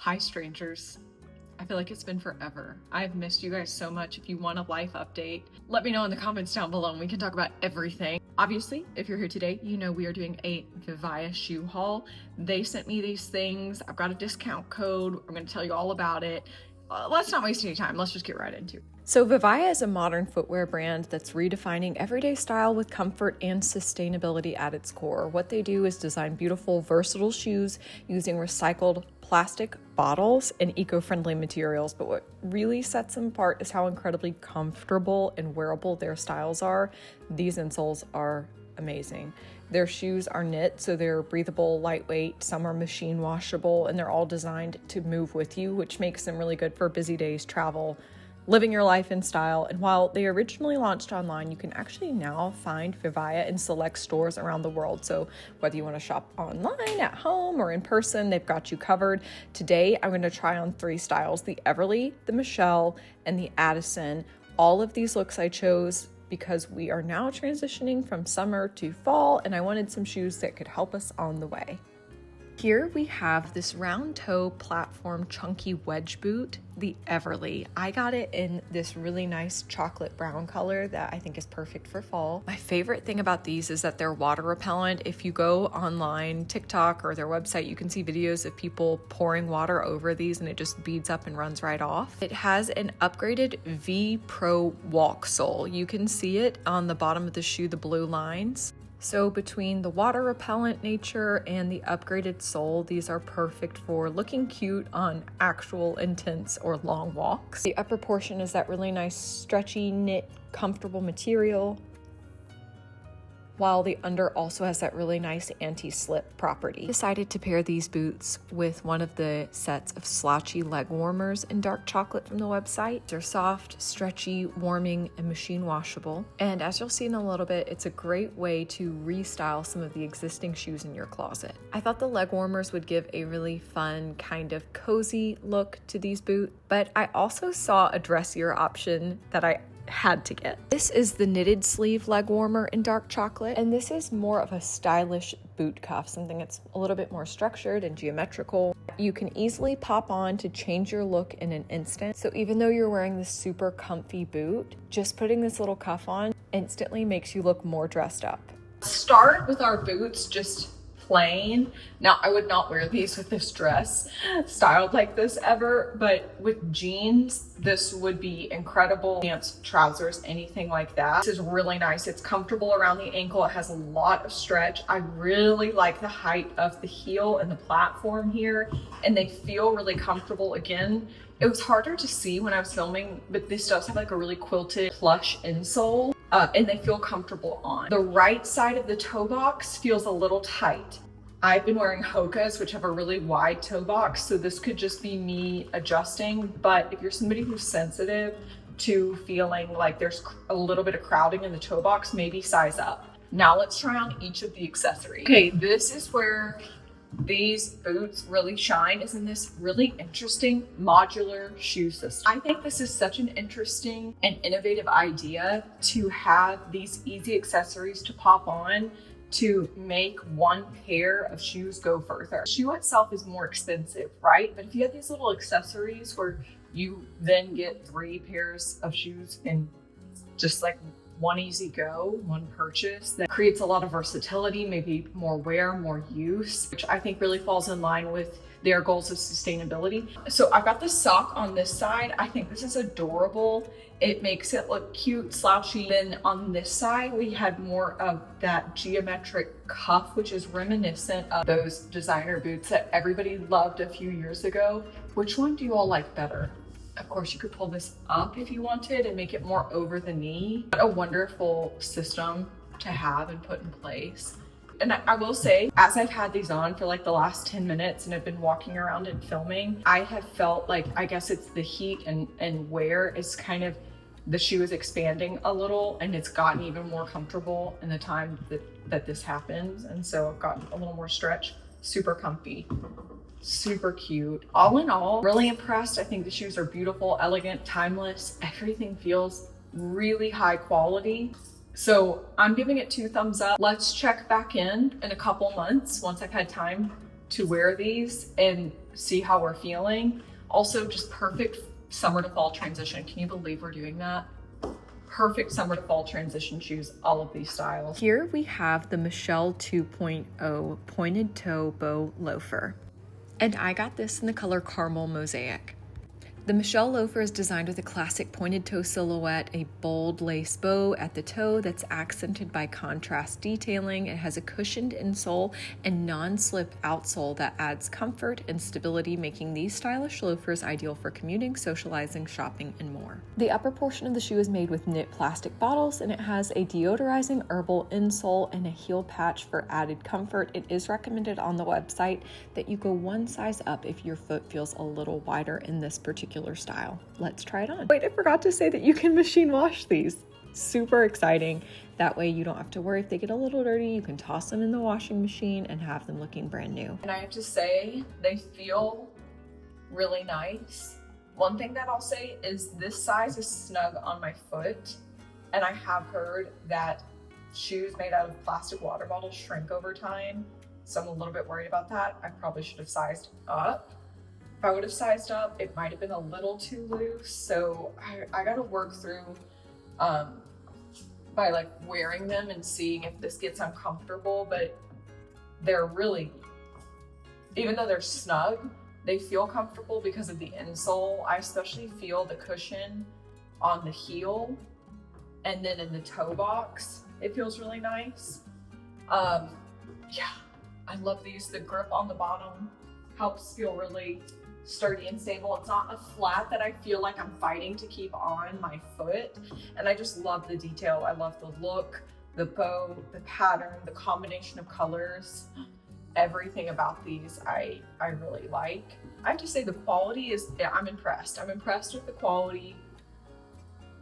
Hi strangers. I feel like it's been forever. I've missed you guys so much. If you want a life update, let me know in the comments down below and we can talk about everything. Obviously, if you're here today, you know we are doing a Vivaia shoe haul. They sent me these things. I've got a discount code. I'm going to tell you all about it. Let's not waste any time. Let's just get right into it. So Vivaia is a modern footwear brand that's redefining everyday style with comfort and sustainability at its core. What they do is design beautiful, versatile shoes using recycled plastic bottles and eco-friendly materials. But what really sets them apart is how incredibly comfortable and wearable their styles are. These insoles are amazing. Their shoes are knit, so they're breathable, lightweight. Some are machine washable, and they're all designed to move with you, which makes them really good for busy days, travel, living your life in style. And while they originally launched online, you can actually now find Vivaia in select stores around the world. So whether you want to shop online, at home, or in person, they've got you covered. Today, I'm going to try on 3 styles: the Everly, the Michelle, and the Addison. All of these looks I chose because we are now transitioning from summer to fall, and I wanted some shoes that could help us on the way. Here we have this round toe platform chunky wedge boot, the Everly. I got it in this really nice chocolate brown color that I think is perfect for fall. My favorite thing about these is that they're water repellent. If you go online, TikTok or their website, you can see videos of people pouring water over these and it just beads up and runs right off. It has an upgraded V Pro walk sole. You can see it on the bottom of the shoe, the blue lines. So between the water repellent nature and the upgraded sole, these are perfect for looking cute on actual intense or long walks. The upper portion is that really nice stretchy knit comfortable material, while the under also has that really nice anti-slip property. I decided to pair these boots with one of the sets of slouchy leg warmers in dark chocolate from the website. They're soft, stretchy, warming, and machine washable. And as you'll see in a little bit, it's a great way to restyle some of the existing shoes in your closet. I thought the leg warmers would give a really fun, kind of cozy look to these boots, but I also saw a dressier option that I had to get. This is the knitted sleeve leg warmer in dark chocolate, and this is more of a stylish boot cuff, something that's a little bit more structured and geometrical. You can easily pop on to change your look in an instant. So even though you're wearing this super comfy boot, just putting this little cuff on instantly makes you look more dressed up. Start with our boots just plain. Now, I would not wear these with this dress styled like this ever, but with jeans, this would be incredible. Pants, trousers, anything like that. This is really nice. It's comfortable around the ankle. It has a lot of stretch. I really like the height of the heel and the platform here, and they feel really comfortable. Again, it was harder to see when I was filming, but this does have like a really quilted plush insole. And they feel comfortable on. The right side of the toe box feels a little tight. I've been wearing Hoka's, which have a really wide toe box, so this could just be me adjusting. But if you're somebody who's sensitive to feeling like there's a little bit of crowding in the toe box, maybe size up. Now let's try on each of the accessories. Okay, this is where these boots really shine, is in this really interesting modular shoe system. I think this is such an interesting and innovative idea to have these easy accessories to pop on to make one pair of shoes go further. The shoe itself is more expensive, right? But if you have these little accessories where you then get 3 pairs of shoes in just like one easy go, one purchase, that creates a lot of versatility, maybe more wear, more use, which I think really falls in line with their goals of sustainability. So I've got the sock on this side. I think this is adorable. It makes it look cute, slouchy. Then on this side, we had more of that geometric cuff, which is reminiscent of those designer boots that everybody loved a few years ago. Which one do you all like better? Of course, you could pull this up if you wanted and make it more over the knee. What a wonderful system to have and put in place. And I will say, as I've had these on for like the last 10 minutes and I've been walking around and filming, I have felt like, I guess it's the heat and wear is kind of, the shoe is expanding a little and it's gotten even more comfortable in the time that this happens. And so I've gotten a little more stretch, super comfy. Super cute. All in all, really impressed. I think the shoes are beautiful, elegant, timeless. Everything feels really high quality. So I'm giving it 2 thumbs up. Let's check back in a couple months once I've had time to wear these and see how we're feeling. Also, just perfect summer to fall transition. Can you believe we're doing that? Perfect summer to fall transition shoes, all of these styles. Here we have the Michelle 2.0 pointed toe bow loafer. And I got this in the color Caramel Mosaic. The Michelle loafer is designed with a classic pointed toe silhouette, a bold lace bow at the toe that's accented by contrast detailing. It has a cushioned insole and non-slip outsole that adds comfort and stability, making these stylish loafers ideal for commuting, socializing, shopping, and more. The upper portion of the shoe is made with knit plastic bottles, and it has a deodorizing herbal insole and a heel patch for added comfort. It is recommended on the website that you go one size up if your foot feels a little wider in this particular style. Let's try it on. Wait, I forgot to say that you can machine wash these. Super exciting. That way you don't have to worry if they get a little dirty. You can toss them in the washing machine and have them looking brand new. And I have to say, they feel really nice. One thing that I'll say is this size is snug on my foot, and I have heard that shoes made out of plastic water bottles shrink over time, so I'm a little bit worried about that. I probably should have sized up. If I would have sized up, it might have been a little too loose. So I got to work through by like wearing them and seeing if this gets uncomfortable, but they're really, even though they're snug, they feel comfortable because of the insole. I especially feel the cushion on the heel, and then in the toe box, it feels really nice. Yeah, I love these. The grip on the bottom helps feel really sturdy and stable. It's not a flat that I feel like I'm fighting to keep on my foot. And I just love the detail. I love the look, the bow, the pattern, the combination of colors. Everything about these I really like. I have to say the quality is, I'm impressed. I'm impressed with the quality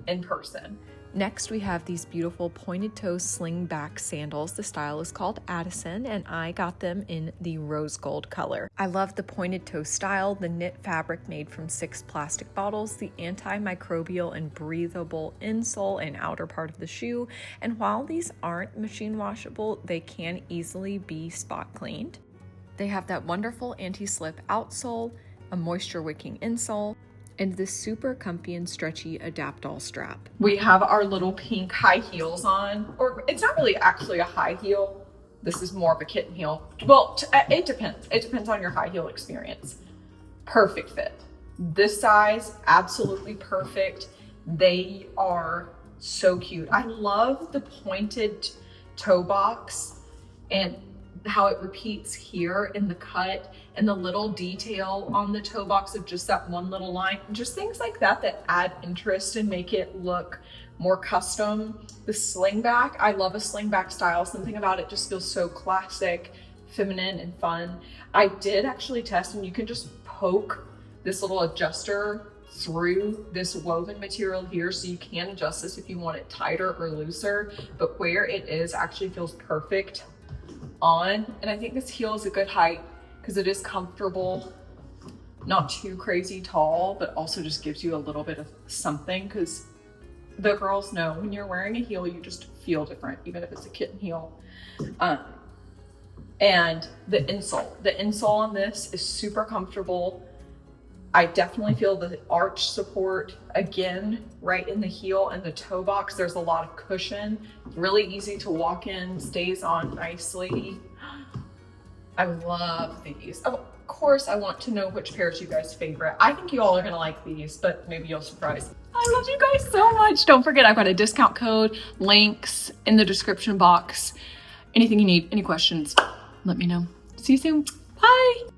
in person. Next, we have these beautiful pointed toe sling back sandals. The style is called Addison, and I got them in the rose gold color. I love the pointed toe style, the knit fabric made from 6 plastic bottles, the antimicrobial and breathable insole and outer part of the shoe. And while these aren't machine washable, they can easily be spot cleaned. They have that wonderful anti-slip outsole, a moisture wicking insole, and this super comfy and stretchy adapt-all strap. We have our little pink high heels on, or it's not really actually a high heel. This is more of a kitten heel. Well, it depends. It depends on your high heel experience. Perfect fit. This size, absolutely perfect. They are so cute. I love the pointed toe box and how it repeats here in the cut, and the little detail on the toe box of just that one little line. Just things like that that add interest and make it look more custom. The sling back, I love a sling back style. Something about it just feels so classic, feminine, and fun. I did actually test, and you can just poke this little adjuster through this woven material here, so you can adjust this if you want it tighter or looser, but where it is actually feels perfect on. And I think this heel is a good height because it is comfortable, not too crazy tall, but also just gives you a little bit of something, because the girls know when you're wearing a heel, you just feel different, even if it's a kitten heel. And the insole on this is super comfortable. I definitely feel the arch support again right in the heel and the toe box. There's a lot of cushion, really easy to walk in, stays on nicely. I love these. Of course, I want to know which pair is you guys' favorite. I think you all are gonna like these, but maybe you'll surprise. I love you guys so much. Don't forget, I've got a discount code, links in the description box. Anything you need, any questions, let me know. See you soon. Bye.